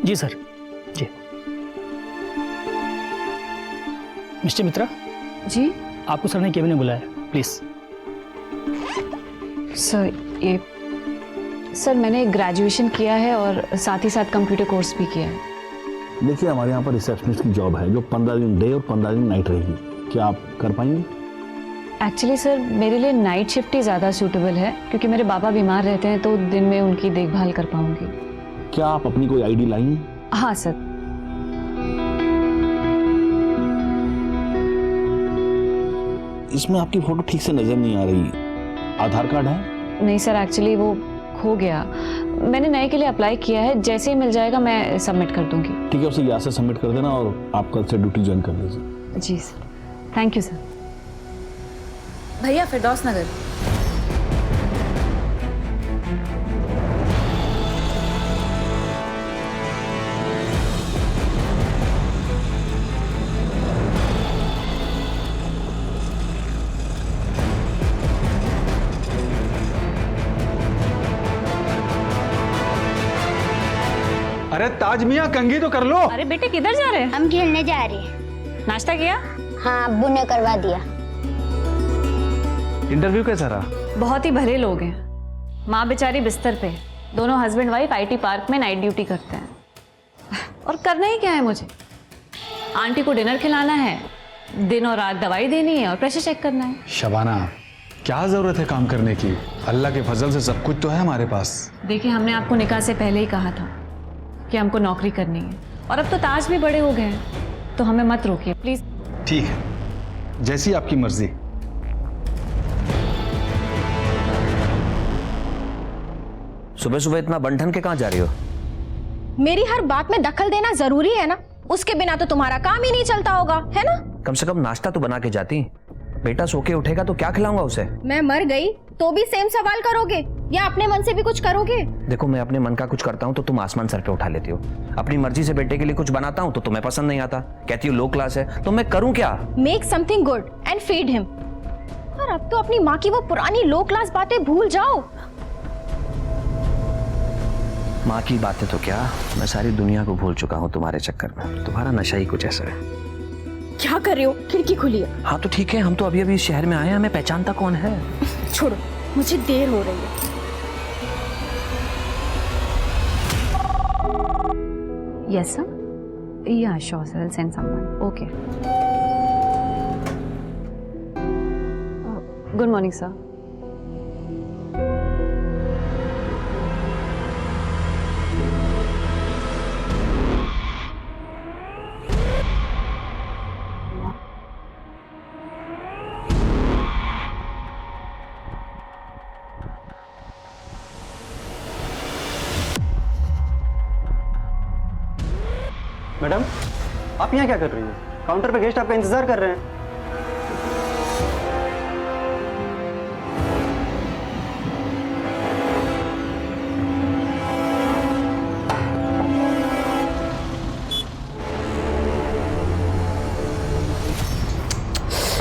जी sir, जी। Mister मित्रा, जी आपको sir ने cabin में बुलाया है, प्लीज। सर मैंने ग्रेजुएशन किया है और साथ ही साथ कंप्यूटर कोर्स भी किया है। देखिए, हमारे यहाँ पर रिसेप्शनिस्ट की जॉब है जो 15 दिन डे और 15 दिन नाइट रहेगी। क्या आप कर पाएंगे? एक्चुअली सर मेरे लिए नाइट शिफ्ट ही ज़्यादा सूटेबल है, क्योंकि मेरे पापा बीमार रहते हैं तो दिन में उनकी देखभाल कर पाऊंगी। क्या आप अपनी कोई आईडी लाई हैं? हाँ सर। इसमें आपकी फोटो ठीक से नजर नहीं आ रही। आधार कार्ड है? नहीं सर, एक्चुअली वो खो गया। मैंने नए के लिए अप्लाई किया है, जैसे ही मिल जाएगा मैं सबमिट कर दूंगी। ठीक है, उसे यहाँ से सबमिट कर देना और आप कल से ड्यूटी ज्वाइन कर लीजिए। जी सर, थैंक यू सर। भैया फिरदौस नगर। अरे ताज मियां, कंघी तो कर लो। अरे बेटे किधर जा रहे हैं? हम खेलने जा रहे हैं। नाश्ता किया? हाँ, अब्बू ने करवा दिया। इंटरव्यू कैसा रहा? बहुत ही भले लोग हैं। माँ बेचारी बिस्तर पे है, दोनों हस्बैंड वाइफ आईटी पार्क में नाइट ड्यूटी करते हैं। और करना ही क्या है मुझे? आंटी को डिनर खिलाना है, दिन और रात दवाई देनी है और प्रेशर चेक करना है। शबाना, क्या जरूरत है काम करने की? अल्लाह के फजल से सब कुछ तो है हमारे पास। देखिए, हमने आपको निकाह से पहले ही कहा था कि हमको नौकरी करनी है, और अब तो ताज भी बड़े हो गए हैं, तो हमें मत रोकिए प्लीज। ठीक है, जैसी आपकी मर्जी। सुबह सुबह इतना बंठन के कहाँ जा रही हो? मेरी हर बात में दखल देना जरूरी है ना? उसके बिना तो तुम्हारा काम ही नहीं चलता होगा, है ना? कम से कम नाश्ता तो बना के जाती। बेटा सो के उठेगा तो क्या खिलाऊंगा उसे? मैं मर गई तो भी सेम सवाल करोगे या अपने मन से भी कुछ करोगे? देखो, मैं अपने मन का कुछ करता हूँ तो तुम आसमान सर पे उठा लेती हो। अपनी मर्जी से बेटे के लिए कुछ बनाता हूँ तो तुम्हें पसंद नहीं आता, कहती हो लो क्लास है, तो मैं करूँ क्या? Make something good and feed him. और अब तो अपनी माँ की वो पुरानी लो क्लास बातें भूल जाओ। माँ की बातें तो क्या, मैं सारी दुनिया को भूल चुका हूँ तुम्हारे चक्कर में। तुम्हारा नशा ही कुछ ऐसा है। क्या कर रहे हो? खिड़की खुली है। हाँ तो ठीक है, हम तो अभी अभी शहर में आए हैं, हमें पहचानता कौन है? छोड़ो, मुझे देर हो रही है। Yes sir. Yeah, sure sir. I'll send someone. Okay. Good morning sir. Madam, आप यहाँ क्या कर रही हैं? काउंटर पे गेस्ट आपका इंतजार कर रहे हैं।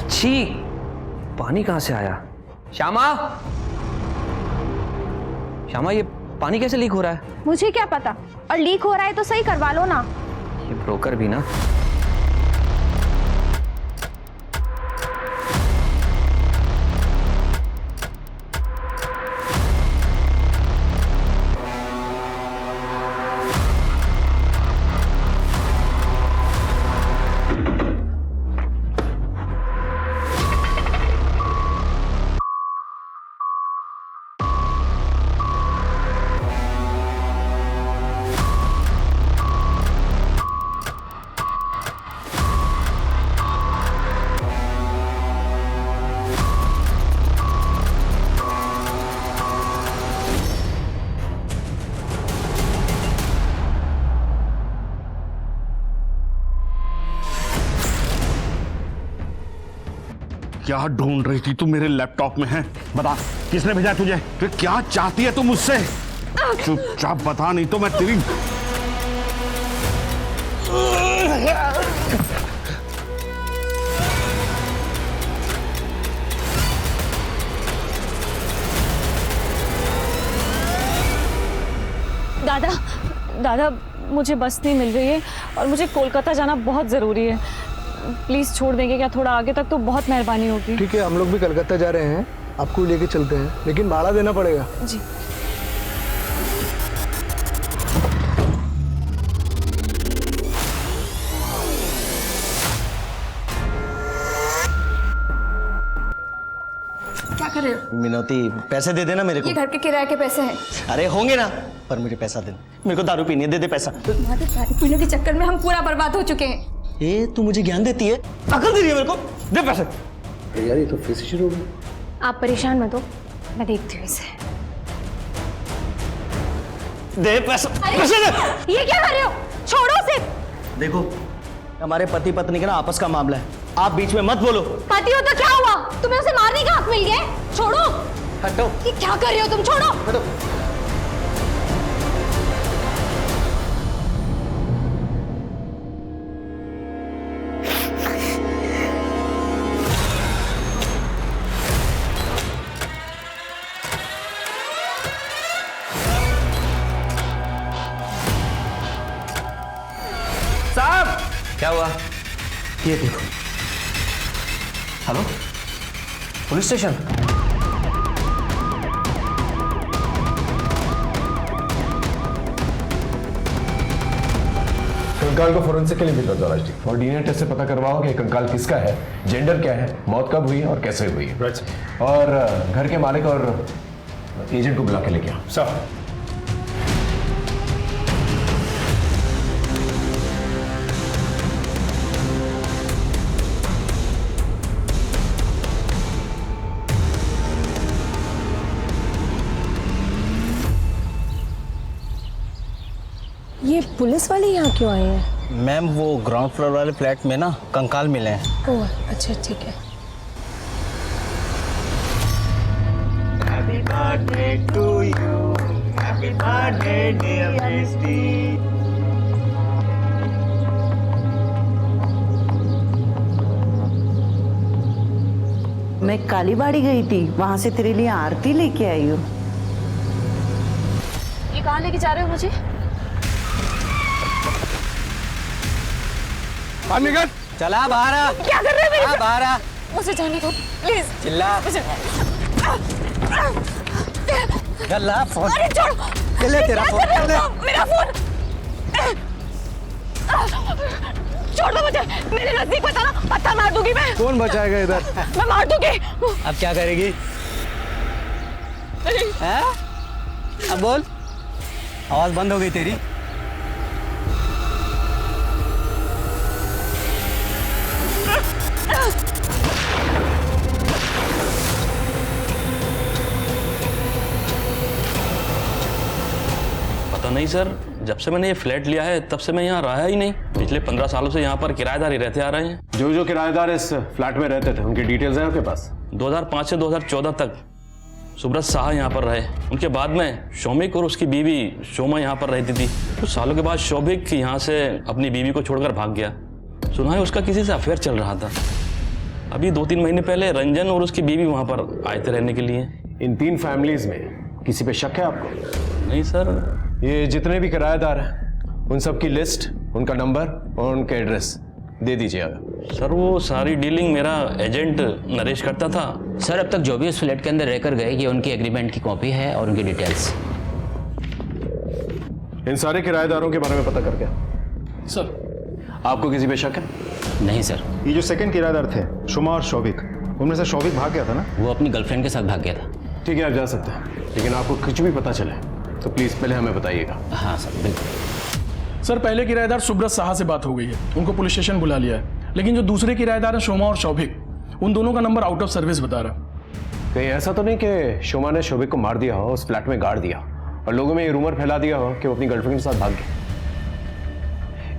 छी, पानी कहाँ से आया? श्यामा, श्यामा, ये पानी कैसे लीक हो रहा है? मुझे क्या पता, और लीक हो रहा है तो सही करवा लो ना। ये ब्रोकर भी ना। क्या ढूंढ रही थी तू मेरे लैपटॉप में? है, बता, किसने भेजा तुझे? फिर क्या चाहती है तू मुझसे? चुपचाप बता, नहीं तो मैं तेरी... दादा, दादा मुझे बस नहीं मिल रही है और मुझे कोलकाता जाना बहुत ज़रूरी है। प्लीज़ छोड़ देंगे क्या? थोड़ा आगे तक तो बहुत मेहरबानी होगी। ठीक है, हम लोग भी कलकत्ता जा रहे हैं, आपको लेके चलते हैं, लेकिन भाड़ा देना पड़ेगा। जी। क्या कर रहे हो? मिनोती, पैसे दे देना मेरे को। ये घर के किराए के पैसे हैं। अरे होंगे ना, पर मुझे पैसा दे। मेरे को दारू पीनी है, दे दे पैसा। तुम्हारे दारू पीने के चक्कर में हम पूरा बर्बाद हो चुके हैं। ए, तू मुझे ज्ञान देती है, अकल दे रही है मेरे को। दे पैसे। यार ये तो फिर से शुरू हो गया। आप परेशान मत हो, मैं देखती हूँ इसे। दे पैसा, पैसे दे। ये क्या कर रहे हो? छोड़ो उसे। देखो, हमारे पति पत्नी का ना आपस का मामला है, आप बीच में मत बोलो। पति हो तो क्या हुआ? तुम्हें उसे मारने का हक मिल गया? छोड़ो। हटो। ये क्या कर रहे हो तुम? छोड़ो। हटो। साहब, क्या हुआ? ये देखो। Hello, police station? कंकाल को फोरेंसिक के लिए भेजो दौराजी और डीएनए टेस्ट से पता करवाओ कि कंकाल किसका है, जेंडर क्या है, मौत कब हुई और कैसे हुई है। और घर के मालिक और एजेंट को बुला के लेके आओ। सर, ये पुलिस वाले यहाँ क्यों आए हैं? मैम, वो ग्राउंड फ्लोर वाले फ्लैट में ना कंकाल मिले हैं। ओह अच्छा, ठीक है। Happy birthday to you, happy birthday dear bestie. मैं कालीबाड़ी गई थी, वहां से तेरे लिए आरती लेके आई हूँ। ये कहाँ लेके जा रहे हो मुझे? निकल। चला बाहर आ। क्या कर रहे हो? बाहर आ। मुझे जाने दो प्लीज। चिल्ला। गल्ला फोन। अरे छोड़ो। ले तेरा फोन। मेरा फोन। छोड़ दो मुझे, मेरे नजदीक मत आना, पत्थर मार दूंगी मैं। कौन बचाएगा इधर? मैं मार दूंगी। अब क्या करेगी? हैं? अब बोल। आवाज बंद हो गई तेरी। पता नहीं सर, जब से मैंने ये फ्लैट लिया है तब से मैं यहाँ रहा ही नहीं। पिछले 15 सालों से यहाँ पर किराएदार ही रहते आ रहे हैं। जो जो किराएदार इस फ्लैट में रहते थे उनकी डिटेल्स हैं आपके पास? 2005 से 2014 तक सुब्रत शाह यहाँ पर रहे। उनके बाद में शौमिक और उसकी बीवी शोमा यहाँ पर रहती थी। कुछ सालों के बाद शौमिक यहाँ से अपनी बीवी को छोड़कर भाग गया। सुना है उसका किसी से अफेयर चल रहा था। अभी 2-3 महीने पहले रंजन और उसकी बीवी वहाँ पर आए थे रहने के लिए। इन 3 फैमिलीज में किसी पे शक है आपको? नहीं सर। ये जितने भी किराएदार हैं उन सब की लिस्ट, उनका नंबर और उनके एड्रेस दे दीजिएगा। सर वो सारी डीलिंग मेरा एजेंट नरेश करता था। सर, अब तक जो भी उस फ्लैट के अंदर रहकर गए, ये उनकी एग्रीमेंट की कॉपी है और उनकी डिटेल्स। इन सारे किराएदारों के बारे में पता करके सर, आपको किसी पे शक है? नहीं सर। ये जो सेकंड किराएदार थे, शुमा और शौविक, उनमें से शौविक भाग गया था ना? वो अपनी गर्लफ्रेंड के साथ भाग गया था। ठीक है, आप जा सकते हैं, लेकिन आपको कुछ भी पता चले तो प्लीज पहले हमें बताइएगा। हाँ सर, बिल्कुल। सर, पहले किराएदार सुब्रत शाह से बात हो गई है, उनको पुलिस स्टेशन बुला लिया है। लेकिन जो दूसरे किराएदार हैं शोमा और शौभिक, उन दोनों का नंबर आउट ऑफ सर्विस बता रहा। कहीं ऐसा तो नहीं कि शोमा ने शौविक को मार दिया हो, उस फ्लैट में गाड़ दिया और लोगों में ये रूमर फैला दिया हो कि वो अपनी गर्लफ्रेंड के साथ भाग गया?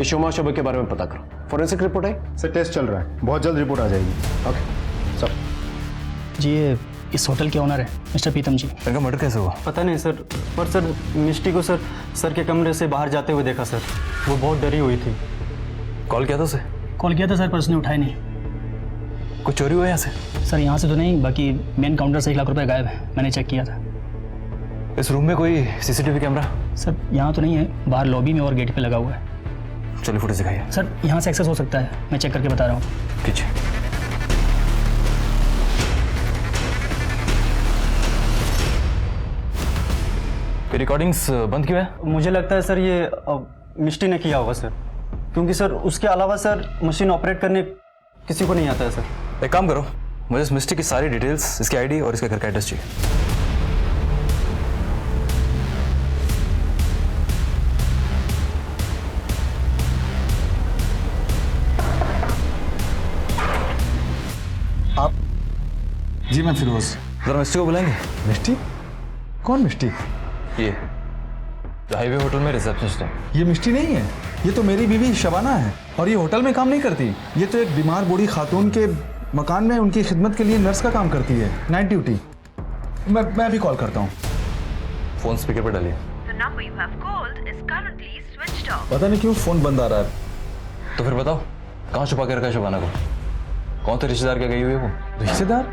इस शोमा और शौविक के बारे में पता करो। फॉरेंसिक रिपोर्ट आई? सर टेस्ट चल रहा है, बहुत जल्द रिपोर्ट आ जाएगी। Okay sir. जी, ये इस होटल के ओनर है मिस्टर प्रीतम जी। इनका मर्डर कैसे हुआ? पता नहीं सर, पर सर मिष्टी को सर के कमरे से बाहर जाते हुए देखा सर। वो बहुत डरी हुई थी। कॉल किया था उसे? कॉल किया था सर, पर उसने उठाया नहीं। कुछ चोरी हुआ यहाँ से? सर यहाँ से तो नहीं, बाकी मेन काउंटर से 1 लाख रुपए गायब है, मैंने चेक किया था। इस रूम में कोई सीसीटीवी कैमरा? सर यहाँ तो नहीं है, बाहर लॉबी में और गेट पे लगा हुआ है। चलिए फुटेज दिखाइए। सर यहाँ से एक्सेस हो सकता है, मैं चेक करके बता रहा हूँ। कीजिए। रिकॉर्डिंग्स बंद क्यों है? मुझे लगता है सर ये मिस्टी ने किया होगा सर, क्योंकि सर उसके अलावा सर मशीन ऑपरेट करने किसी को नहीं आता है सर। एक काम करो, मुझे इस मिस्टी की सारी डिटेल्स, इसकी आईडी और इसके घर का एड्रेस चाहिए। आप? जी मैं फिरोज। जरा मिस्टी को बुलाएंगे। मिष्टी? कौन मिष्टी? ये जो हाईवे होटल में रिसेप्शनिस्ट है। ये मिष्टी नहीं है, ये तो मेरी बीवी शबाना है, और ये होटल में काम नहीं करती। ये तो एक बीमार बूढ़ी खातून के मकान में उनकी खिदमत के लिए नर्स का काम करती है, नाइट ड्यूटी। मैं अभी कॉल करता हूँ। फोन स्पीकर पर डालिए। पता नहीं क्यों फोन बंद आ रहा है। तो फिर बताओ, कहाँ छुपा के रखा है शबाना को? कौन थे रिश्तेदार क्या गई हुई है वो? रिश्तेदार?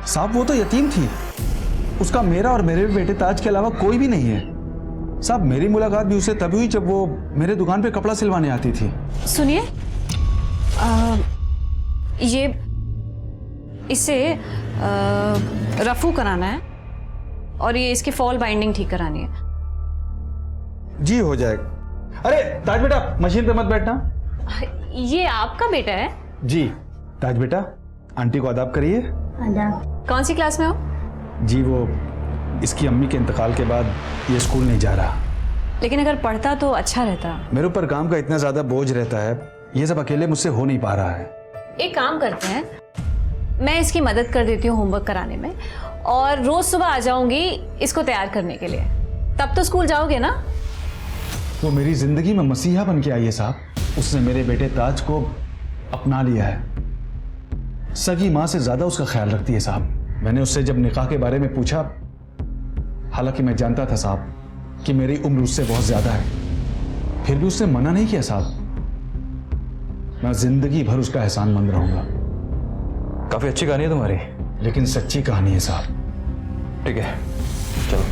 साहब वो तो यतीम थी, उसका मेरा और मेरे बेटे ताज के अलावा कोई भी नहीं है। साहब मेरी मुलाकात भी उससे तभी हुई जब वो मेरे दुकान पे कपड़ा सिलवाने आती थी। सुनिए, ये इसे रफू कराना है और ये इसकी फॉल बाइंडिंग ठीक करानी है। जी हो जाएगा। अरे ताज बेटा मशीन पे मत बैठना। ये आपका बेटा है? जी ताज बेटा, आंटी को आदाब करिए। कौन सी क्लास में हो? जी वो इसकी अम्मी के इंतकाल के बाद ये स्कूल नहीं जा रहा। लेकिन अगर पढ़ता तो अच्छा रहता। मेरे ऊपर काम का इतना ज्यादा बोझ रहता है, ये सब अकेले मुझसे हो नहीं पा रहा है। एक काम करते हैं, मैं इसकी मदद कर देती हूँ होमवर्क कराने में, और रोज सुबह आ जाऊंगी इसको तैयार करने के लिए। तब तो स्कूल जाओगे ना? वो मेरी जिंदगी में मसीहा बन के आई है साहब। उसने मेरे बेटे ताज को अपना लिया है, सगी माँ से ज्यादा उसका ख्याल रखती है साहब। मैंने उससे जब निकाह के बारे में पूछा, हालांकि मैं जानता था साहब कि मेरी उम्र उससे बहुत ज्यादा है, फिर भी उसने मना नहीं किया साहब। मैं जिंदगी भर उसका एहसानमंद रहूंगा। काफी अच्छी कहानी है तुम्हारी, लेकिन सच्ची कहानी है साहब। ठीक है चलो,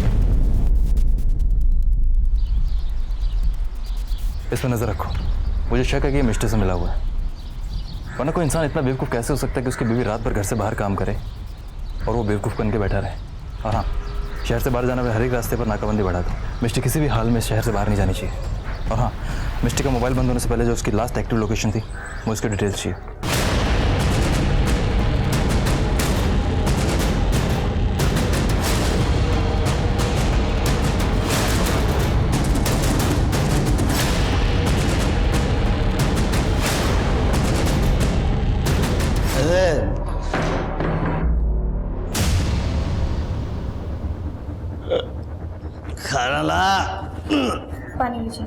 इस पर नजर रखो। मुझे शक है कि ये मिस्टर से मिला हुआ है, वरना कोई इंसान इतना बेवकूफ़ कैसे हो सकता है कि उसकी बीवी रात भर घर से बाहर काम करे और वो बेवकूफ़ बन के बैठा रहे। और हाँ, शहर से बाहर जाने वाले हर एक रास्ते पर नाकाबंदी बढ़ा दो। मिस्टी किसी भी हाल में शहर से बाहर नहीं जानी चाहिए। और हाँ, मिस्टी का मोबाइल बंद होने से पहले जो उसकी लास्ट एक्टिव लोकेशन थी, मुझे उसकी डिटेल्स चाहिए। खाना ला। पानी लीजिए।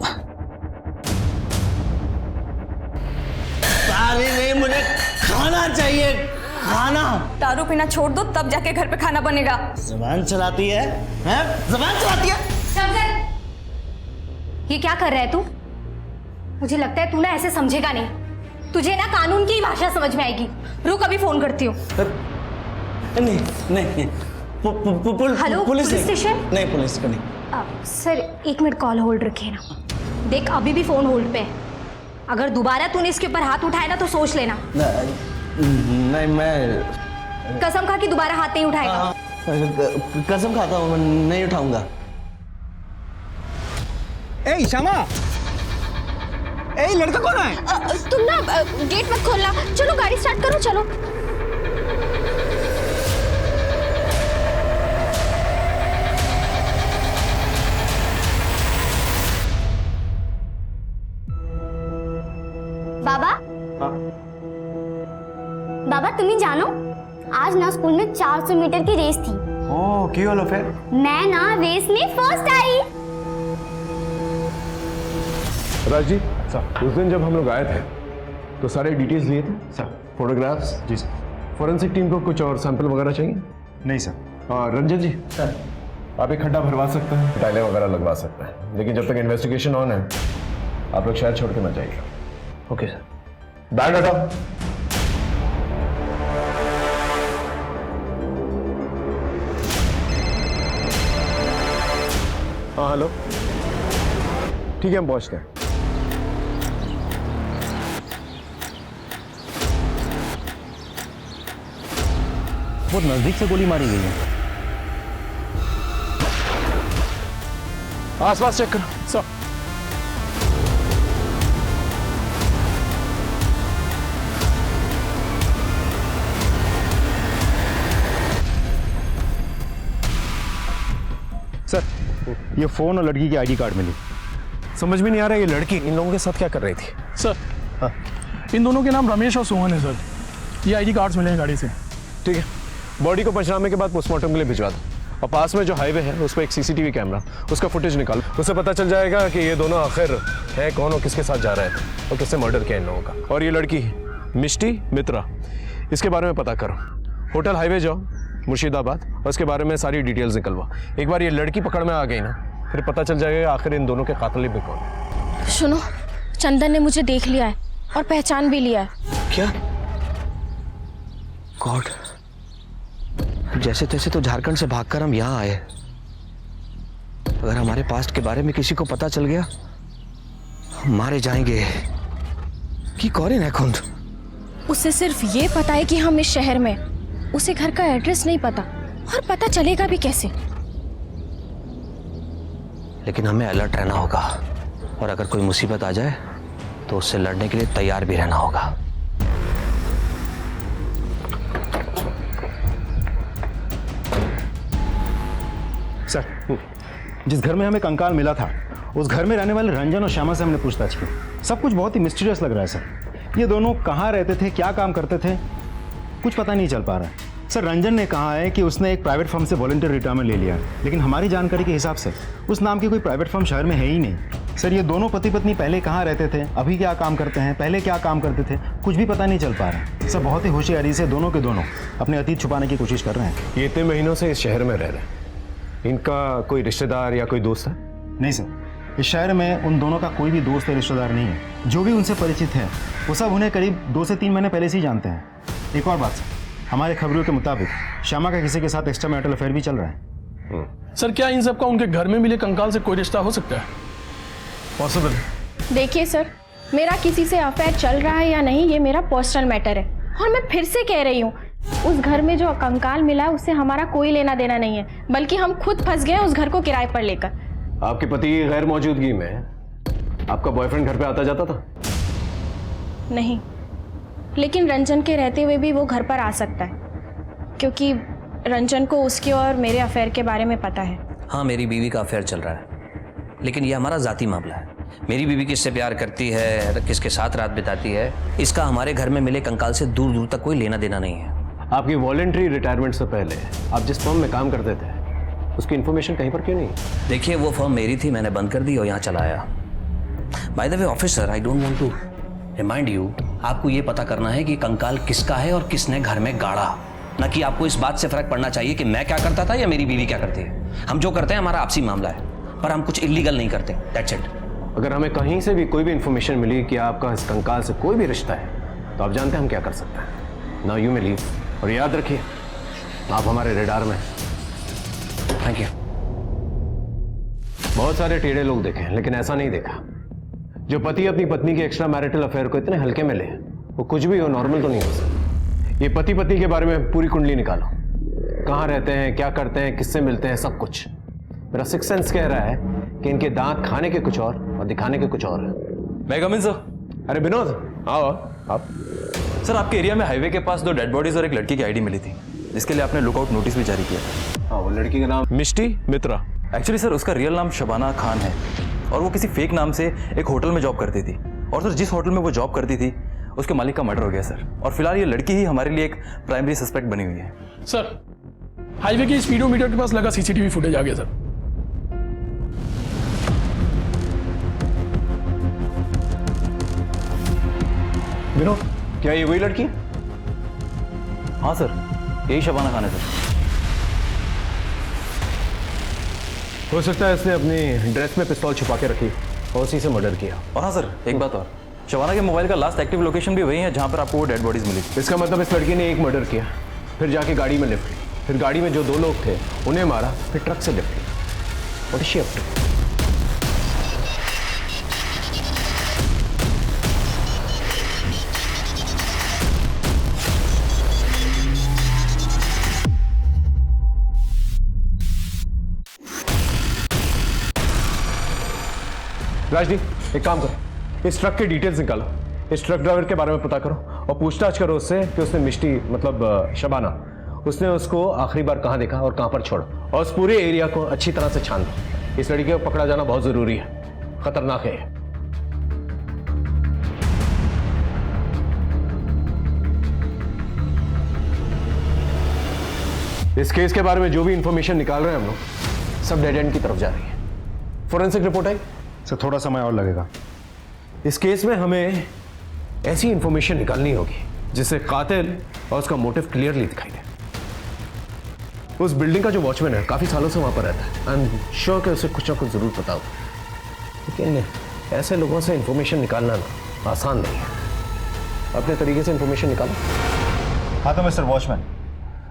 पानी नहीं, मुझे खाना चाहिए, खाना। दारू पीना छोड़ दो, तब जाके घर पे खाना बनेगा। ज़बान चलाती है, हैं? ज़बान चलाती है। ये क्या कर रहा है तू? मुझे लगता है तू ना ऐसे समझेगा नहीं। तुझे ना कानून की भाषा समझ में आएगी। रुक, अभी फोन करती हूँ। नहीं नहीं, हेलो, पुलिस स्टेशन? नहीं, पुलिस को नहीं। सर 1 मिनट कॉल होल्ड रखिए ना। देख अभी भी फोन होल्ड पे है। अगर दोबारा तूने इसके ऊपर हाथ उठाया ना तो सोच लेना। नहीं, मैं कसम खा कि दोबारा हाथ नहीं उठाएगा। कसम खाता हूँ, मैं नहीं उठाऊंगा। ए श्यामा, ए लड़का कौन है? तुम ना गेट मत खोलना। चलो गाड़ी स्टार्ट करो, चलो। बाबा, बाबा तुम्हें जानो, आज ना स्कूल में 400 मीटर की रेस थी। ओह, क्यों लो फिर? मैं ना रेस में फर्स्ट आई। राज जी सर, उस दिन जब हम लोग आए थे तो सारे डिटेल्स लिए थे सर, फोटोग्राफ्स। जी सर। फॉरेंसिक टीम को कुछ और सैंपल वगैरह चाहिए? नहीं सर। और रंजन जी सर, आप एक खड्डा भरवा सकते हैं, टाइलें वगैरह लगवा सकते हैं, लेकिन जब तक इन्वेस्टिगेशन ऑन है आप लोग शहर छोड़ के मत जाइएगा। Okay sir. बैग हटाओ। हाँ हेलो, ठीक है, हम पहुंचते हैं। बहुत नजदीक से गोली मारी गई है। आसपास चेक करो। सर सर, ये फोन और लड़की की आईडी कार्ड मिली। समझ में नहीं आ रहा ये लड़की इन लोगों के साथ क्या कर रही थी। सर इन दोनों के नाम रमेश और सोहन है सर। ये आईडी कार्ड्स मिले हैं गाड़ी से। ठीक है, बॉडी को पंचनामे के बाद पोस्टमार्टम के लिए भिजवा दो, और पास में जो हाईवे है उस पर एक सीसीटीवी कैमरा, उसका फुटेज निकालो। उससे पता चल जाएगा कि ये दोनों आखिर है कौन और किसके साथ जा रहे थे और किससे मर्डर किया इन लोगों का। और ये लड़की मिष्टी मित्रा, इसके बारे में पता करो। होटल हाईवे जाओ मुर्शिदाबाद और इसके बारे में सारी डिटेल्स निकलवा। एक बार ये लड़की पकड़ में आ गई ना, फिर पता चल जाएगा आखिर इन दोनों के कातिल भी कौन। सुनो, चंदन ने मुझे देख लिया है और पहचान भी लिया है। क्या? गॉड, जैसे तैसे तो झारखंड से भागकर हम यहाँ आए। अगर हमारे पास्ट के बारे में किसी को पता चल गया, हम मारे जाएंगे। कि कौन है खुंद? उसे सिर्फ ये पता है कि हम इस शहर में, उसे घर का एड्रेस नहीं पता, और पता चलेगा भी कैसे। लेकिन हमें अलर्ट रहना होगा, और अगर कोई मुसीबत आ जाए तो उससे लड़ने के लिए तैयार भी रहना होगा। सर, जिस घर में हमें कंकाल मिला था उस घर में रहने वाले रंजन और श्यामा से हमने पूछताछ की। सब कुछ बहुत ही मिस्टीरियस लग रहा है सर। ये दोनों कहाँ रहते थे, क्या काम करते थे, कुछ पता नहीं चल पा रहा है। सर, रंजन ने कहा है कि उसने एक प्राइवेट फर्म से वॉलंटियर रिटायरमेंट ले लिया है, लेकिन हमारी जानकारी के हिसाब से उस नाम की कोई प्राइवेट फर्म शहर में है ही नहीं। सर, ये दोनों पति पत्नी पहले कहाँ रहते थे, अभी क्या काम करते हैं, पहले क्या काम करते थे, कुछ भी पता नहीं चल पा रहा है। सर, बहुत ही होशियारी से दोनों के दोनों अपने अतीत छुपाने की कोशिश कर रहे हैं। ये इतने महीनों से इस शहर में रह रहे हैं, इनका कोई रिश्तेदार या कोई दोस्त है? नहीं सर, इस शहर में उन दोनों का कोई भी दोस्त या रिश्तेदार नहीं है। जो भी उनसे परिचित है वो सब उन्हें करीब 2 से 3 महीने पहले से ही जानते हैं। एक और बात सर, हमारे खबरों के मुताबिक श्यामा का किसी के साथ एक्स्ट्रा मैरिटल अफेयर भी चल रहा है। सर, क्या इन सब का उनके घर में मिले कंकाल से कोई रिश्ता हो सकता है? पॉसिबल। देखिए सर, मेरा किसी से अफेयर चल रहा है या नहीं ये मेरा पर्सनल मैटर है, और मैं फिर से कह रही हूँ, उस घर में जो कंकाल मिला है उससे हमारा कोई लेना देना नहीं है, बल्कि हम खुद फंस गए उस घर को किराए पर लेकर। आपके पति की गैर मौजूदगी में आपका बॉयफ्रेंड घर पे आता जाता था? नहीं, लेकिन रंजन के रहते हुए भी वो घर पर आ सकता है, क्योंकि रंजन को उसके और मेरे अफेयर के बारे में पता है। हाँ, मेरी बीवी का अफेयर चल रहा है, लेकिन ये हमारा जाती मामला है। मेरी बीवी किससे प्यार करती है, किसके साथ रात बिताती है, इसका हमारे घर में मिले कंकाल से दूर दूर तक कोई लेना देना नहीं है। आपकी वॉलंटरी रिटायरमेंट से पहले आप जिस फर्म में काम करते थे उसकी इन्फॉर्मेशन कहीं पर क्यों नहीं? देखिए, वो फर्म मेरी थी, मैंने बंद कर दी और यहाँ चला आया। By the way officer, I don't want to remind you, आपको ये पता करना है कि कंकाल किसका है और किसने घर में गाड़ा, न कि आपको इस बात से फर्क पड़ना चाहिए कि मैं क्या करता था या मेरी बीवी क्या करती है। हम जो करते हैं हमारा आपसी मामला है, पर हम कुछ इलीगल नहीं करते, दैट्स इट। अगर हमें कहीं से भी कोई भी इन्फॉर्मेशन मिली कि आपका इस कंकाल से कोई भी रिश्ता है, तो आप जानते हैं हम क्या कर सकते हैं। नाउ यू मे लीव, और याद रखिए आप हमारे रेडार में। Thank you. बहुत सारे टेढ़े लोग देखे हैं, लेकिन ऐसा नहीं देखा जो पति अपनी पत्नी के एक्स्ट्रा मैरिटल अफेयर को इतने हल्के में ले। वो कुछ भी हो, नॉर्मल तो नहीं हो सकता। ये पति पत्नी के बारे में पूरी कुंडली निकालो, कहाँ रहते हैं, क्या करते हैं, किससे मिलते हैं, सब कुछ। मेरा सिक्स सेंस कह रहा है कि इनके दांत खाने के कुछ और दिखाने के कुछ और है। मैं कम इन सर। अरे विनोद, आओ आप। सर, आपके एरिया में हाईवे के पास 2 डेड बॉडीज और एक लड़की की आईडी मिली थी, जिसके लिए आपने लुकआउट नोटिस भी जारी किया था। हाँ, वो लड़की का नाम मिष्टी मित्रा। एक्चुअली सर, उसका रियल नाम शबाना खान है, और वो किसी फेक नाम से एक होटल में जॉब करती थी। और सर, जिस होटल में वो जॉब करती थी उसके मालिक का मर्डर हो गया सर, और फिलहाल ये लड़की ही हमारे लिए एक प्राइमरी सस्पेक्ट बनी हुई है। सर, हाईवे के स्पीडोमीटर के पास लगा सीसीटीवी फुटेज आ गया सर। विनोद, क्या ये वही लड़की? हाँ सर, यही शबाना खान है सर। हो सकता है इसने अपनी ड्रेस में पिस्तौल छुपा के रखी और उसी से मर्डर किया। और हाँ सर, एक बात और, शबाना के मोबाइल का लास्ट एक्टिव लोकेशन भी वही है जहाँ पर आपको वो डेड बॉडीज मिली थी। इसका मतलब इस लड़की ने एक मर्डर किया, फिर जाके गाड़ी में लिफ्ट ली, फिर गाड़ी में जो 2 लोग थे उन्हें मारा, फिर ट्रक से लिफ्ट ली। What is she up to? Rajdeep एक काम करो, इस ट्रक के डिटेल्स निकालो, इस ट्रक ड्राइवर के बारे में पता करो और पूछताछ करो उससे कि उसने मिष्टी मतलब शबाना, उसने उसको आखिरी बार कहाँ देखा और कहाँ पर छोड़ा, और उस पूरे एरिया को अच्छी तरह से छान दो। इस लड़की को पकड़ा जाना बहुत जरूरी है, खतरनाक है। इस केस के बारे में जो भी इंफॉर्मेशन निकाल रहे हैं हम लोग, सब डेड एंड की तरफ जा रही है। फोरेंसिक रिपोर्ट आई सर, थोड़ा समय और लगेगा। इस केस में हमें ऐसी इंफॉर्मेशन निकालनी होगी जिससे कातिल और उसका मोटिव क्लियरली दिखाई दे। उस बिल्डिंग का जो वॉचमैन है काफी सालों से वहां पर रहता है, आई एम श्योर कि उसे कुछ ना कुछ जरूर पता होगा, लेकिन ऐसे लोगों से इंफॉर्मेशन निकालना ना आसान नहीं है। अपने तरीके से इंफॉर्मेशन निकालो। हाँ तो मिस्टर वॉचमैन,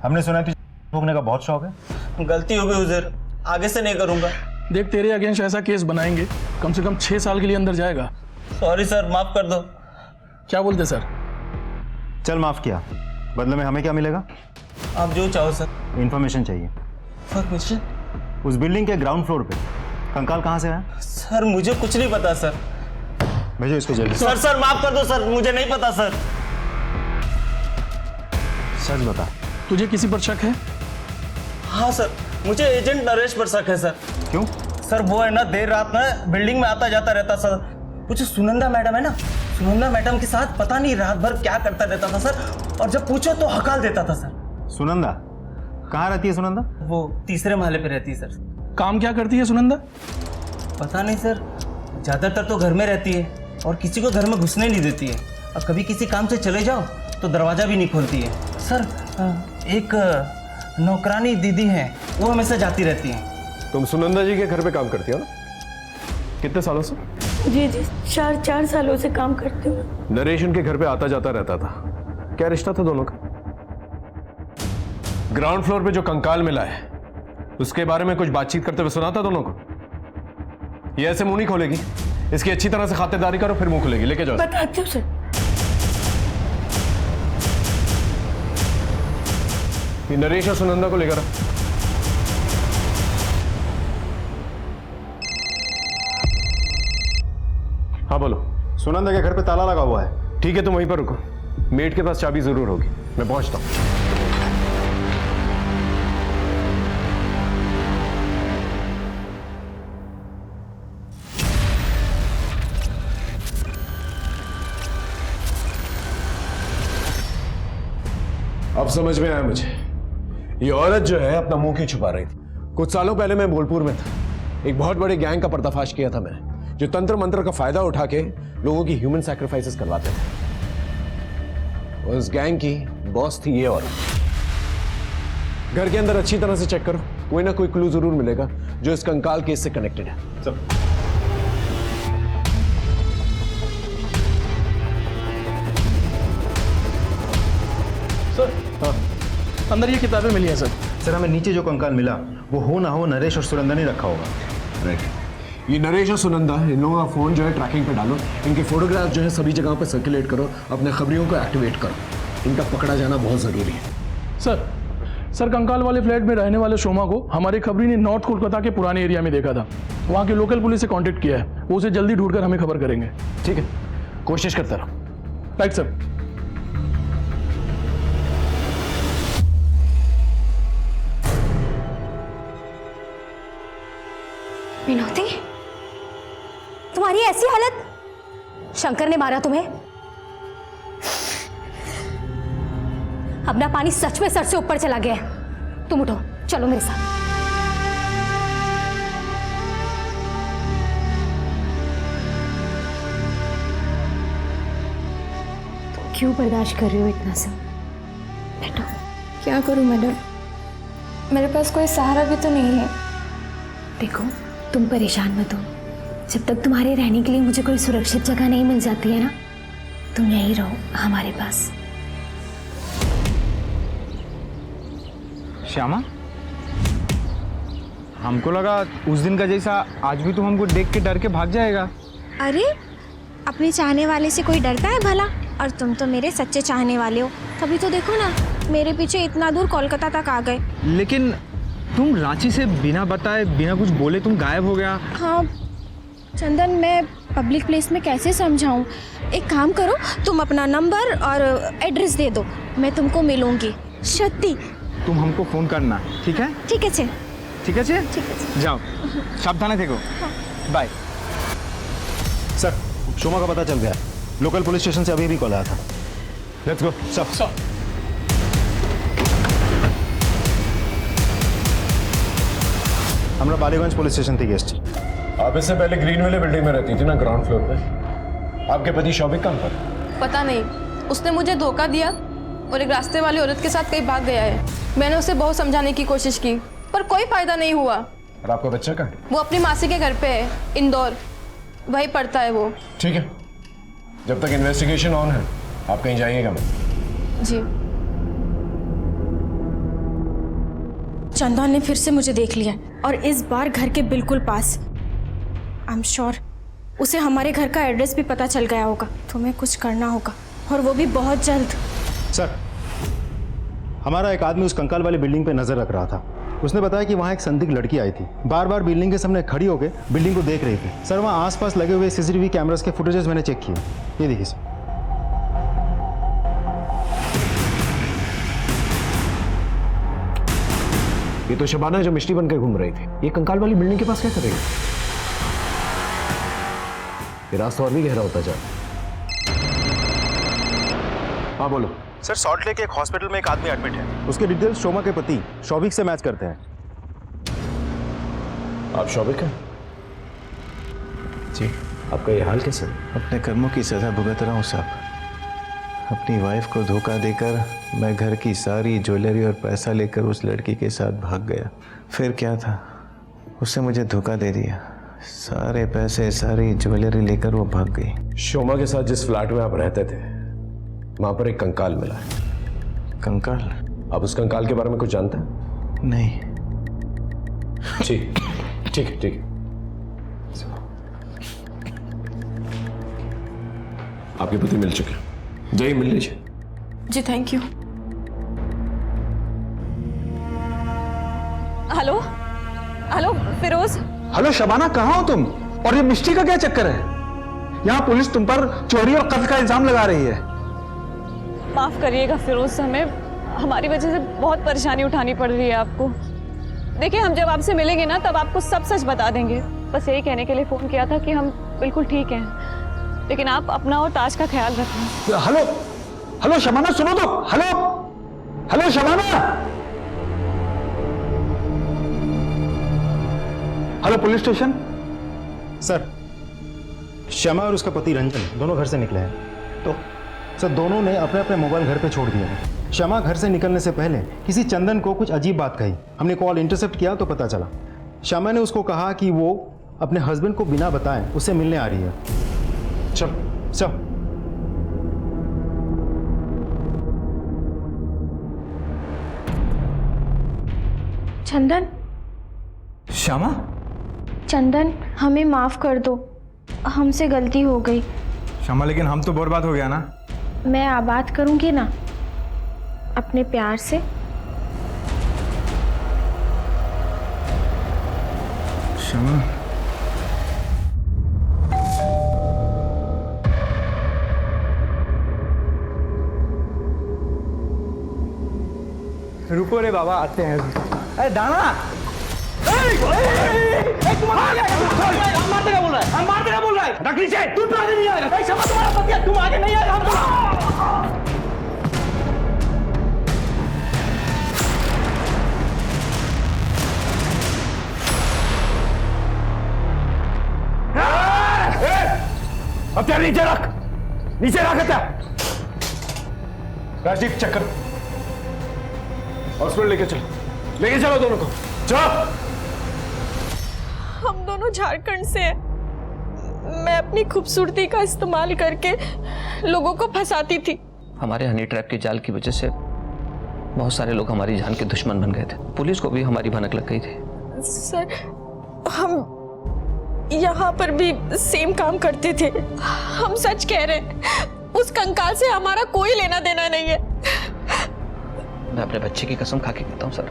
हमने सुना कि भोगने का बहुत शौक है। गलती हो गई उजर, आगे से नहीं करूंगा। देख, तेरे अगेंस्ट ऐसा केस बनाएंगे कम से कम 6 साल के लिए अंदर जाएगा। सॉरी सर, माफ कर दो। क्या बोलते सर? चल माफ किया, बदले में हमें क्या मिलेगा? आप जो चाहो सर। इन्फॉर्मेशन चाहिए। परमिशन? उस बिल्डिंग के ग्राउंड फ्लोर पे कंकाल कहाँ से आया? सर मुझे कुछ नहीं पता सर। भेजो इसको जल्दी। सर माफ कर दो सर, मुझे नहीं पता सर। सच बता, तुझे किसी पर शक है? हाँ सर, मुझे एजेंट नरेश पर शक है सर। क्यों? सर वो है ना, देर रात में बिल्डिंग में आता जाता रहता सर। वो जो सुनंदा मैडम है ना, सुनंदा मैडम के साथ पता नहीं रात भर क्या करता रहता था सर, और जब पूछो तो हकाल देता था सर। सुनंदा कहाँ रहती है? सुनंदा वो 3रे महले पे रहती है सर। काम क्या करती है सुनंदा? पता नहीं सर, ज्यादातर तो घर में रहती है और किसी को घर में घुसने नहीं देती है, और कभी किसी काम से चले जाओ तो दरवाजा भी नहीं खोलती है सर। एक नौकरानी दीदी है, वो हमेशा जाती रहती है। तुम सुनंदा जी के घर पे काम करती हो ना? कितने सालों से? जी 4 सालों से काम करती हूँ। नरेश उनके घर पे आता जाता रहता था, क्या रिश्ता था दोनों का? ग्राउंड फ्लोर पे जो कंकाल मिला है उसके बारे में कुछ बातचीत करते हुए सुना था दोनों को? ये ऐसे मुंह नहीं खोलेगी, इसकी अच्छी तरह से खातिरदारी करो फिर मुंह खोलेगी। लेके जाओ। बताती हूँ सर। ये नरेश और सुनंदा को लेकर। हाँ बोलो। सुनंदा के घर पे ताला लगा हुआ है। ठीक है, तुम वहीं पर रुको, मेट के पास चाबी जरूर होगी, मैं पहुंचता हूं। अब समझ में आया मुझे, ये औरत जो है अपना मुंह क्यों छुपा रही थी। कुछ सालों पहले मैं बोलपुर में था, एक बहुत बड़े गैंग का पर्दाफाश किया था मैंने, जो तंत्र मंत्र का फायदा उठा के लोगों की ह्यूमन सैक्रिफाइसेस करवाते थे। उस गैंग की बॉस थी ये औरत। घर के अंदर अच्छी तरह से चेक करो, कोई ना कोई क्लू जरूर मिलेगा जो इस कंकाल केस से कनेक्टेड है। सर हाँ, अंदर ये किताबें मिली हैं सर। सर हमें नीचे जो कंकाल मिला वो हो ना हो नरेश और सुनंदा ने रखा होगा। राइट, ये नरेश और सुनंदा, इन लोगों का फोन जो है ट्रैकिंग पे डालो, इनके फोटोग्राफ जो है सभी जगह पे सर्कुलेट करो, अपने खबरियों को एक्टिवेट करो, इनका पकड़ा जाना बहुत जरूरी है। सर कंकाल वाले फ्लैट में रहने वाले शोमा को हमारी खबरी ने नॉर्थ कोलकाता के पुराने एरिया में देखा था। वहाँ की लोकल पुलिस से कांटेक्ट किया है, वो उसे जल्दी ढूंढकर हमें खबर करेंगे। ठीक है, कोशिश करता रहो। Right sir. विनोदी, तुम्हारी ऐसी हालत? शंकर ने मारा तुम्हें? अपना पानी सच में सर से ऊपर चला गया है। तुम उठो, चलो मेरे साथ। तुम क्यों बर्दाश्त कर रही हो इतना सब? बैठो। क्या करूं मैडम, मेरे पास कोई सहारा भी तो नहीं है। देखो, तुम परेशान मत हो। जब तक तुम्हारे रहने के लिए मुझे कोई सुरक्षित जगह नहीं मिल जाती है ना, तुम यहीं रहो हमारे पास। श्यामा, हमको लगा उस दिन का जैसा आज भी तुम हमको देख के डर के भाग जाएगा। अरे, अपने चाहने वाले से कोई डरता है भला? और तुम तो मेरे सच्चे चाहने वाले हो, तभी तो देखो ना मेरे पीछे इतना दूर कोलकाता तक आ गए। लेकिन तुम रांची से बिना बताए बिना कुछ बोले तुम गायब हो गया। हाँ, चंदन, मैं पब्लिक प्लेस में कैसे समझाऊं? एक काम करो, तुम अपना नंबर और एड्रेस दे दो, मैं तुमको मिलूंगी। सत्ती, तुम हमको फोन करना, ठीक है? ठीक है छे। ठीक है छे? ठीक है। जाओ, सावधान देखो। बाय। सर, शोमा का पता चल गया। लोकल पुलिस स्टेशन से अभी भी कॉल आया था। Let's go. सर हमरा बालीगंज पुलिस स्टेशन थी गेस्ट। आप इससे पहले ग्रीन वाले बिल्डिंग में रहती थी ना, ग्राउंड फ्लोर पे। आपके पति शौविक कहाँ पर? पता नहीं, उसने मुझे धोखा दिया और एक रास्ते वाली औरत के साथ कहीं भाग गया है। मैंने उसे बहुत समझाने की कोशिश की पर कोई फायदा नहीं हुआ। और आपका बच्चा कहाँ है? वो अपनी मासी के घर पे है, इंदौर, वहीं पढ़ता है वो। ठीक है, जब तक इन्वेस्टिगेशन ऑन है आप कहीं जाइएगा मत। जी। चंदन ने फिर से मुझे देख लिया और इस बार घर के बिल्कुल पास। आई एम श्योर उसे हमारे घर का एड्रेस भी पता चल गया होगा। तुम्हें कुछ करना होगा और वो भी बहुत जल्द। सर, हमारा एक आदमी उस कंकाल वाली बिल्डिंग पे नजर रख रहा था। उसने बताया कि वहाँ एक संदिग्ध लड़की आई थी, बार बार बिल्डिंग के सामने खड़ी होकर बिल्डिंग को देख रही थी। सर, वहाँ आसपास लगे हुए सीसीटीवी कैमरास के फुटेजेस मैंने चेक किए। ये देखिए सर। ये तो शबाना जो मिष्टी बनकर घूम रही थी, ये कंकाल वाली बिल्डिंग के पास क्या करेगी? ये रास्ता और भी गहरा होता जा। हाँ बोलो। सर, सॉल्ट लेक एक हॉस्पिटल में एक आदमी एडमिट है। उसके डिटेल्स शोमा के पति शौविक से मैच करते हैं। आप शौविक हैं? जी। आपका ये हाल कैसे? अपने कर्मों की सजा भुगत रहा हूँ साहब। अपनी वाइफ को धोखा देकर मैं घर की सारी ज्वेलरी और पैसा लेकर उस लड़की के साथ भाग गया। फिर क्या था, उसने मुझे धोखा दे दिया। सारे पैसे, सारी ज्वेलरी लेकर वो भाग गई। शोमा के साथ जिस फ्लैट में आप रहते थे, वहां पर एक कंकाल मिला है। कंकाल? आप उस कंकाल के बारे में कुछ जानते हैं? नहीं। ठीक ठीक है, ठीक है। आपके पति मिल चुके हैं, जाइए मिल लीजिए। जी thank you. Hello hello Firoz. Hello Shabana, कहाँ हो तुम? और ये मिष्टी का क्या चक्कर है? यहाँ पुलिस तुम पर चोरी और कत्ल का इल्जाम लगा रही है। माफ़ करिएगा फिरोज, हमें हमारी वजह से बहुत परेशानी उठानी पड़ रही है आपको। देखिए, हम जब आपसे मिलेंगे ना तब आपको सब सच बता देंगे। बस यही कहने के लिए फ़ोन किया था कि हम बिल्कुल ठीक हैं, लेकिन आप अपना और ताज का ख्याल रखना। हेलो हेलो शबाना, सुनो तो। Hello hello Shabana. Hello police station. Sir, Shyama और उसका पति रंजन दोनों घर से निकले हैं। तो सर, दोनों ने अपने अपने मोबाइल घर पे छोड़ दिए हैं। श्यामा घर से निकलने से पहले किसी चंदन को कुछ अजीब बात कही। हमने कॉल इंटरसेप्ट किया तो पता चला श्यामा ने उसको कहा कि वो अपने हस्बैंड को बिना बताए उससे मिलने आ रही है। चल चल। चंदन। श्यामा। चंदन, हमें माफ कर दो, हमसे गलती हो गई। श्यामा, लेकिन हम तो बर्बाद हो गया ना। मैं आबाद करूंगी ना अपने प्यार से। श्यामा, रुको रे बाबा, आते हैं। अरे दाना, मारते का बोल रहा है? मारते का बोल रहा है? नकली से तू तो आगे नहीं आएगा। तुम्हारा पति है, तुम आगे नहीं आएगा। हम हथियार नीचे रख, नीचे रख हथियार। राजदीप, चक्कर हॉस्पिटल लेके चलो दोनों को। चलो। हम दोनों झारखंड से हैं। मैं अपनी खूबसूरती का इस्तेमाल करके लोगों को फंसाती थी। हमारे हनी ट्रैप के जाल की वजह से बहुत सारे लोग हमारी जान के दुश्मन बन गए थे। पुलिस को भी हमारी भनक लग गई थी। सर, हम यहाँ पर भी सेम काम करते थे। हम सच कह रहे हैं, उस कंकाल से हमारा कोई लेना देना नहीं है। मैं अपने बच्चे की कसम खा के कहता हूँ सर,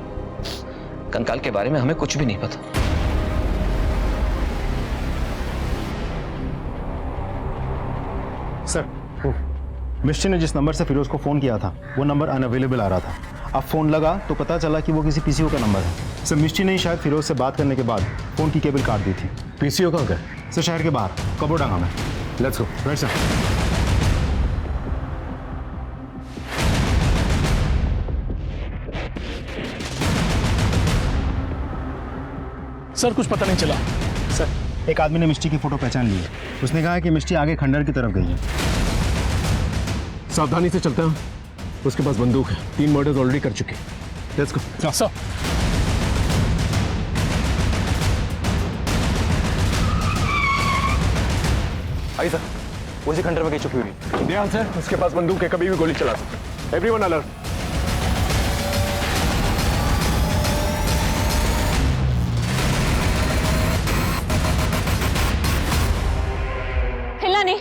कंकाल के बारे में हमें कुछ भी नहीं पता। सर, मिस्टी ने जिस नंबर से फिरोज को फ़ोन किया था वो नंबर अनअवेलेबल आ रहा था। अब फ़ोन लगा तो पता चला कि वो किसी पीसीओ का नंबर है। सर, मिस्टी ने शायद फिरोज से बात करने के बाद फ़ोन की केबल काट दी थी। पीसीओ कहाँ का? सर, शहर के बाहर कबोडांगा में। Let's go. Right sir. Sir कुछ पता नहीं चला। सर, एक आदमी ने मिस्टी की फ़ोटो पहचान ली है। उसने कहा कि मिस्टी आगे खंडर की तरफ गई है। सावधानी से चलते हैं। उसके पास बंदूक है, 3 मर्डर्स ऑलरेडी कर चुके। Let's go. Sir I sir, उसी खंडर में कहीं छुपी हुई। ध्यान से, उसके पास बंदूक है, कभी भी गोली चला सकते। Everyone alert. हिलना नहीं।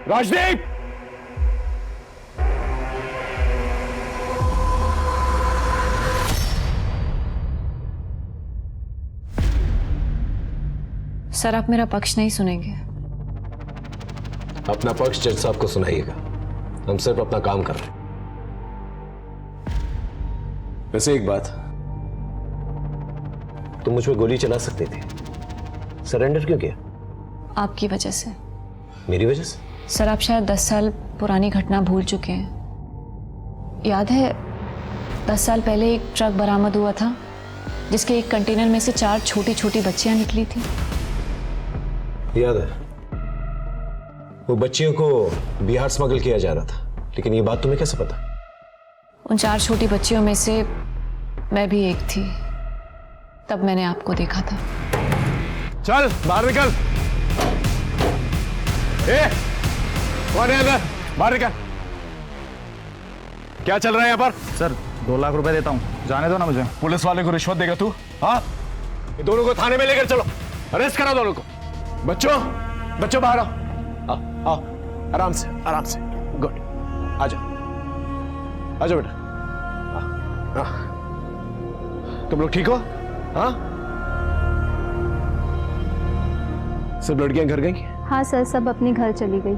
राजदीप! सर आप मेरा पक्ष नहीं सुनेंगे। अपना पक्ष जज साहब को सुनाइएगा। हम सिर्फ अपना काम कर रहे हैं। वैसे एक बात, तुम मुझ पर गोली चला सकते थे, सरेंडर क्यों किया? आपकी वजह से। मेरी वजह से? सर आप शायद 10 साल पुरानी घटना भूल चुके हैं। याद है 10 साल पहले एक ट्रक बरामद हुआ था जिसके एक कंटेनर में से 4 छोटी छोटी बच्चियां निकली थी। याद है, वो बच्चियों को बिहार स्मगल किया जा रहा था, लेकिन ये बात तुम्हें कैसे पता? उन 4 छोटी बच्चियों में से मैं भी एक थी। तब मैंने आपको देखा था। चल बाहर निकल। कौन है अंदर? बाहर निकल। क्या चल रहा है यहाँ पर? सर 2 लाख रुपए देता हूँ, जाने दो ना मुझे। पुलिस वाले को रिश्वत देगा तू? हाँ, ये दोनों को थाने में लेकर चलो, अरेस्ट करो दोनों को। बच्चों बाहर आओ। आओ आराम से, आराम से। गुड, आ जाओ बेटा। तुम लोग ठीक हो? हाँ, सब लड़कियां घर गई? हाँ सर, सब अपने घर चली गई।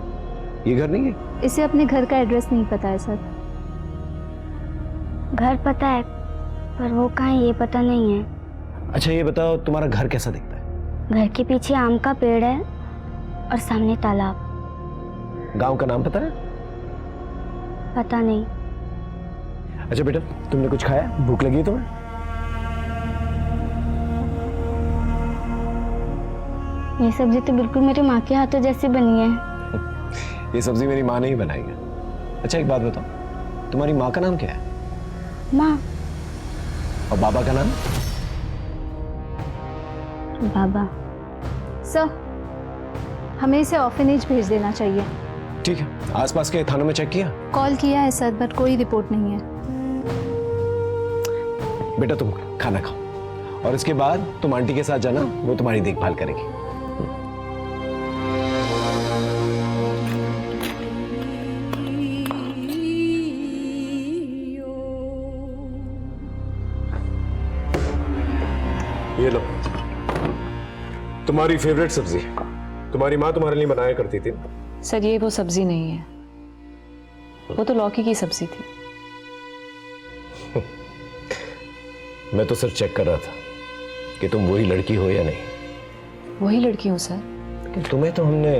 ये घर नहीं है? इसे अपने घर का एड्रेस नहीं पता है सर। घर पता है पर वो कहाँ है ये पता नहीं है। अच्छा ये बताओ, तुम्हारा घर कैसा दिखता है? घर के पीछे आम का पेड़ है और सामने तालाब। गांव का नाम पता है? पता नहीं। अच्छा बेटा, तुमने कुछ खाया? भूख लगी है तुम्हें? ये सब्जी तो बिल्कुल मेरी माँ के हाथों जैसी बनी है। ये सब्जी मेरी माँ ने ही बनाई है। अच्छा एक बात बताओ, तुम्हारी माँ का नाम क्या है? माँ। और बाबा का नाम? बाबा। सर हमें इसे ऑर्फनेज भेज देना चाहिए। ठीक है, आसपास के थानों में चेक किया? कॉल किया है सर, बट कोई रिपोर्ट नहीं है। बेटा तुम खाना खाओ और इसके बाद तुम आंटी के साथ जाना, वो तुम्हारी देखभाल करेगी। ये लो, तुम्हारी फेवरेट सब्जी, तुम्हारी माँ तुम्हारे लिए बनाया करती थी। सर ये वो सब्जी नहीं है, वो तो लौकी की सब्जी थी। मैं तो सिर्फ चेक कर रहा था कि तुम वही लड़की हो या नहीं। वही लड़की हूँ सर। कि तुम्हें तो हमने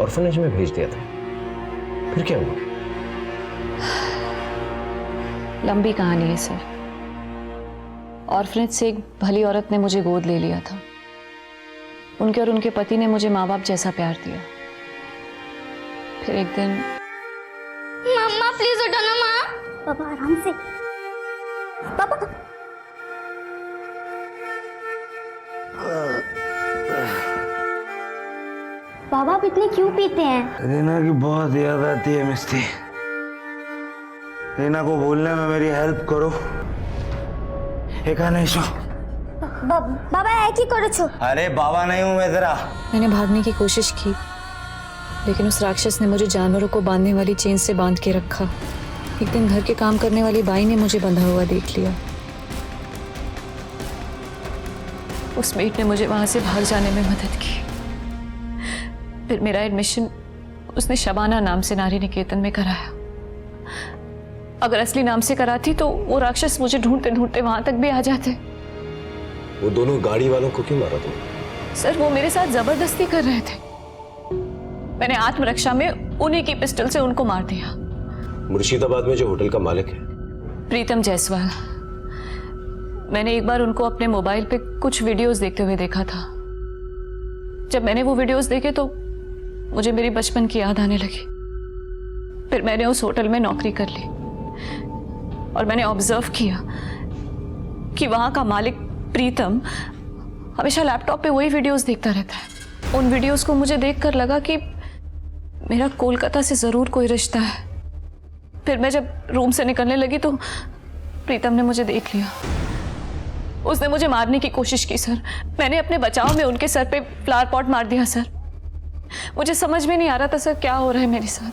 ऑर्फनेज में भेज दिया था, फिर क्या हुआ? लंबी कहानी है सर। ऑर्फनेज से एक भली औरत ने मुझे गोद ले लिया था। उनके और उनके पति ने मुझे माँ बाप जैसा प्यार दिया। फिर एक दिन मम्मा प्लीज उठो ना माँ। पापा आराम से। पापा बाबा आप इतने क्यों पीते हैं? रीना की बहुत याद आती है मिस्टी। रीना को भूलने में मेरी हेल्प करो। बाबा है की करो छो। अरे बाबा नहीं हूं मैं तेरा। मैंने भागने की कोशिश की, लेकिन उस राक्षस ने मुझे जानवरों को बांधने वाली चेन से बांध के रखा। एक दिन घर के काम करने वाली बाई ने मुझे बंधा हुआ देख लिया। उस मेट ने मुझे वहां से भाग जाने में मदद की। फिर मेरा एडमिशन उसने शबाना नाम से नारी निकेतन में कराया। अगर असली नाम से कराती तो वो राक्षस मुझे ढूंढते ढूंढते वहां तक भी आ जाते। वो दोनों गाड़ी वालों को क्यों मारा तुमने? सर वो मेरे साथ जबरदस्ती कर रहे थे। मैंने आत्मरक्षा में उन्हीं की पिस्टल से उनको मार दिया। मुर्शिदाबाद में जो होटल का मालिक है प्रीतम जायसवाल, मैंने एक बार उनको अपने मोबाइल पे कुछ वीडियोस देखते हुए देखा था। जब मैंने वो वीडियोस देखे तो मुझे मेरी बचपन की याद आने लगी। फिर मैंने उस होटल में नौकरी कर ली और मैंने ऑब्जर्व किया कि वहां का मालिक प्रीतम हमेशा लैपटॉप पे वही वीडियोस देखता रहता है। उन वीडियोस को मुझे देखकर लगा कि मेरा कोलकाता से जरूर कोई रिश्ता है। फिर मैं जब रूम से निकलने लगी तो प्रीतम ने मुझे देख लिया। उसने मुझे मारने की कोशिश की सर। मैंने अपने बचाव में उनके सर पे फ्लावर पॉट मार दिया सर। मुझे समझ में नहीं आ रहा था सर क्या हो रहा है मेरे साथ,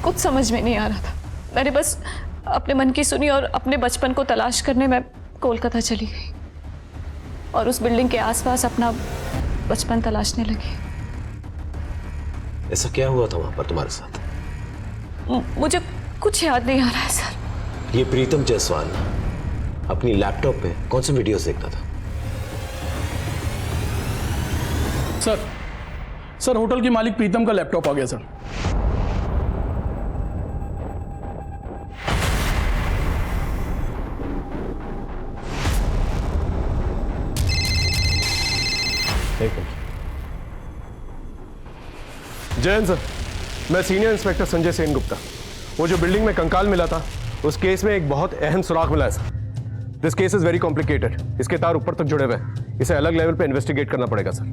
कुछ समझ में नहीं आ रहा था। मैंने बस अपने मन की सुनी और अपने बचपन को तलाश करने में कोलकाता चली गई और उस बिल्डिंग के आसपास अपना बचपन तलाशने लगी। ऐसा क्या हुआ था वहां पर तुम्हारे साथ? मुझे कुछ याद नहीं आ रहा है सर। ये प्रीतम जायसवाल अपनी लैपटॉप पे कौन से वीडियोस देखता था? सर होटल के मालिक प्रीतम का लैपटॉप आ गया सर। जयंत सर, मैं सीनियर इंस्पेक्टर संजय सेन गुप्ता। वो जो बिल्डिंग में कंकाल मिला था उस केस में एक बहुत अहम सुराग मिला है sir. This case is very complicated. इसके तार ऊपर तक जुड़े हुए हैं। इसे अलग लेवल पे इन्वेस्टिगेट करना पड़ेगा सर।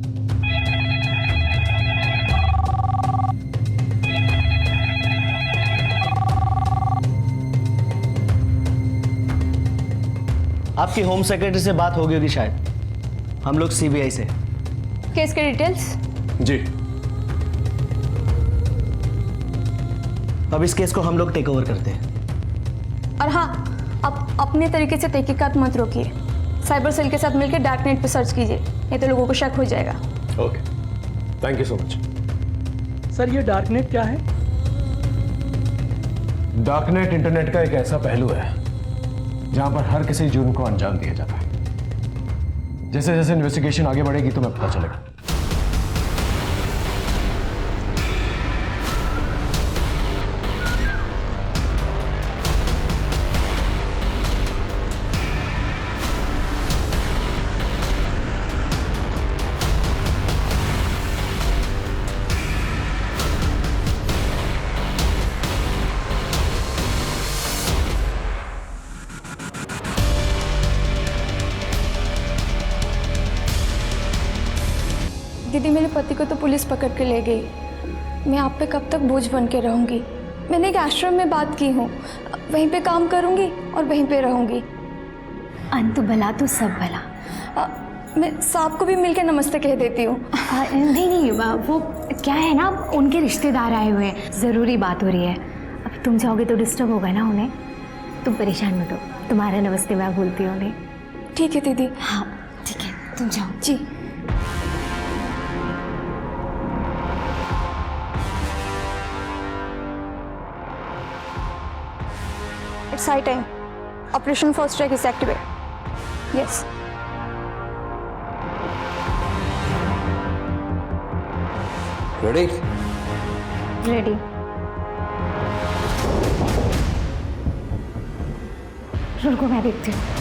आपकी होम सेक्रेटरी से बात हो गई होगी शायद। हम लोग सीबीआई से। केस के डिटेल्स? जी। अब इस केस को हम लोग टेक ओवर करते हैं। और हाँ, आप अपने तरीके से तहकीकात मत रोकिए। साइबर सेल के साथ मिलकर डार्क नेट पे सर्च कीजिए, नहीं तो लोगों को शक हो जाएगा। Okay, thank you so much. Sir ये डार्क नेट क्या है? डार्क नेट इंटरनेट का एक ऐसा पहलू है जहां पर हर किसी जुर्म को अंजाम दिया जाता है। जैसे जैसे इन्वेस्टिगेशन आगे बढ़ेगी तुम्हें पता चलेगा। दीदी, मेरे पति को तो पुलिस पकड़ के ले गई। मैं आप पे कब तक बोझ बन के रहूंगी? मैंने एक आश्रम में बात की हूँ, वहीं पे काम करूंगी और वहीं पे रहूंगी। अंत भला तो सब भला। मैं साहब को भी मिलके नमस्ते कह देती हूँ। नहीं, वो क्या है ना, उनके रिश्तेदार आए हुए हैं, ज़रूरी बात हो रही है। अब तुम जाओगे तो डिस्टर्ब होगा ना उन्हें। तुम परेशान मत हो, तुम्हारा नमस्ते मैं भूलती हूँ उन्हें। ठीक है दीदी। हाँ ठीक है, तुम जाओ। जी। It's high time. Operation First Strike is activated. Yes. Ready? Ready. रुको मैं देखती हूँ।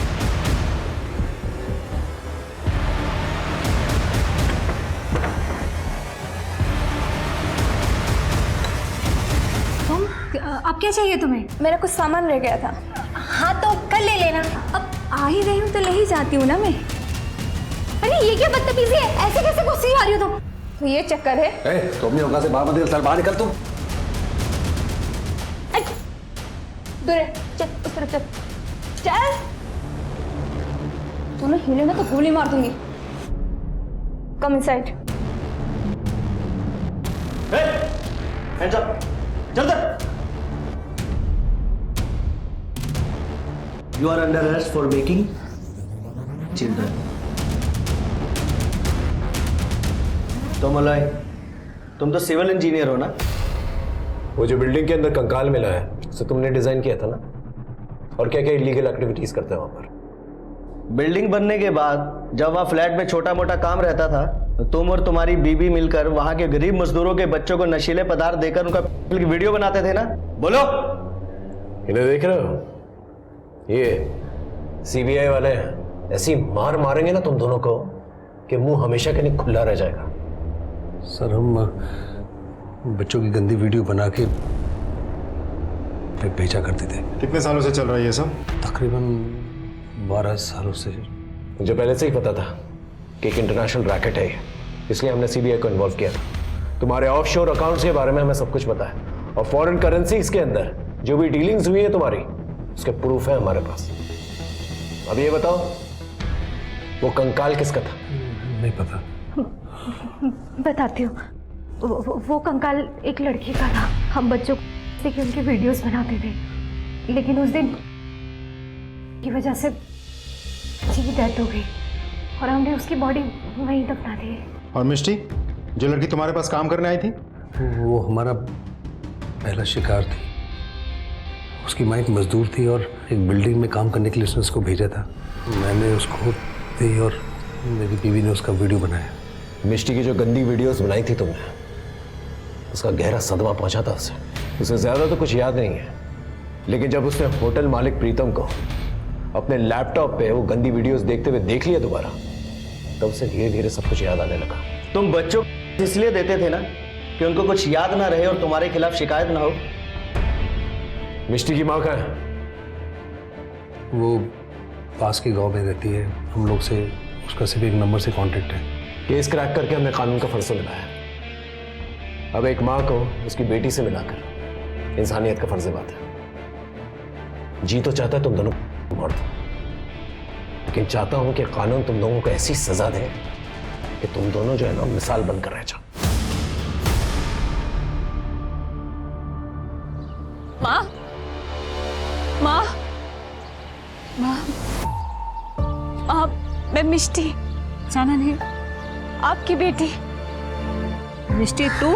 अब क्या चाहिए तुम्हें? मेरा कुछ सामान रह गया था। हाँ तो कल ले लेना। अब आ ही रही हूँ तो ले ही जाती हूँ ना मैं। अरे ये क्या बदतमीजी है, ऐसे कैसे गुस्से आ रही हो तुम? तो ये चक्कर है। तुम अपनी औकात से बाहर मत निकल, बाहर निकल तुम। दूर है, चल उस तरफ चल। चल। तूने हिले ना तो गोली मार दूंगी। Come inside. हैंड्स अप, जल्दी। You are under arrest for making children. तो मलय, तुम तो सिविल इंजीनियर हो ना? वो जो बिल्डिंग के अंदर कंकाल मिला है उसे तुमने डिजाइन किया था ना? और क्या क्या इलीगल एक्टिविटीज करते हैं वहां पर? बिल्डिंग बनने के बाद जब वहाँ फ्लैट में छोटा मोटा काम रहता था तो तुम और तुम्हारी बीवी मिलकर वहाँ के गरीब मजदूरों के बच्चों को नशीले पदार्थ देकर उनका वीडियो बनाते थे ना? बोलो। इन्हें देख रहे हो? ये सीबीआई वाले हैं, ऐसी मार मारेंगे ना तुम दोनों को कि मुंह हमेशा के लिए खुला रह जाएगा। सर हम बच्चों की गंदी वीडियो बना के भेजा करते थे। कितने सालों से चल रहा है ये सब? तकरीबन 12 सालों से। मुझे पहले से ही पता था कि एक इंटरनेशनल रैकेट है ये, इसलिए हमने सीबीआई को इन्वॉल्व किया था। तुम्हारे ऑफशोर अकाउंट्स के बारे में हमें सब कुछ पता है और फॉरेन करेंसीज के अंदर जो भी डीलिंग्स हुई है तुम्हारी, उसके प्रूफ है हमारे पास। अब ये बताओ, वो कंकाल किसका था? नहीं पता। बताती हूँ। वो कंकाल एक लड़की का था। हम बच्चों को उनके वीडियोस बनाते थे, लेकिन उस दिन की वजह से उसकी डेथ हो गई और हमने उसकी बॉडी वहीं दफना दी। और मिष्टी, जो लड़की तुम्हारे पास काम करने आई थी? वो हमारा पहला शिकार थी। उसकी माँ एक मजदूर थी और एक बिल्डिंग में काम करने के लिए उसने उसको भेजा था। मैंने उसको दी और मेरी बीवी ने उसका वीडियो बनाया। मिष्टी की जो गंदी वीडियोस बनाई थी तुमने, उसका गहरा सदमा पहुंचा था उसे ज्यादा तो कुछ याद नहीं है, लेकिन जब उसने होटल मालिक प्रीतम को अपने लैपटॉप पे वो गंदी वीडियोस देखते हुए देख लिया दोबारा, तब उसे धीरे धीरे सब कुछ याद आने लगा। तुम बच्चों इसलिए देते थे ना कि उनको कुछ याद ना रहे और तुम्हारे खिलाफ शिकायत ना हो। मिष्टी की माँ कहाँ है? वो पास के गांव में रहती है। हम लोग से उसका सिर्फ एक नंबर से कांटेक्ट है। केस क्रैक करके हमने कानून का फर्ज निभाया। अब एक माँ को उसकी बेटी से मिलाकर इंसानियत का फर्ज बात है। जी तो चाहता है तुम दोनों मार दो, लेकिन चाहता हूं कि कानून तुम लोगों को ऐसी सजा दे कि तुम दोनों जो है ना मिसाल बनकर रह जाओ। माँ, माँ, माँ, माँ, मैं मिष्टी, जाना नहीं, आपकी बेटी। मिष्टी तू?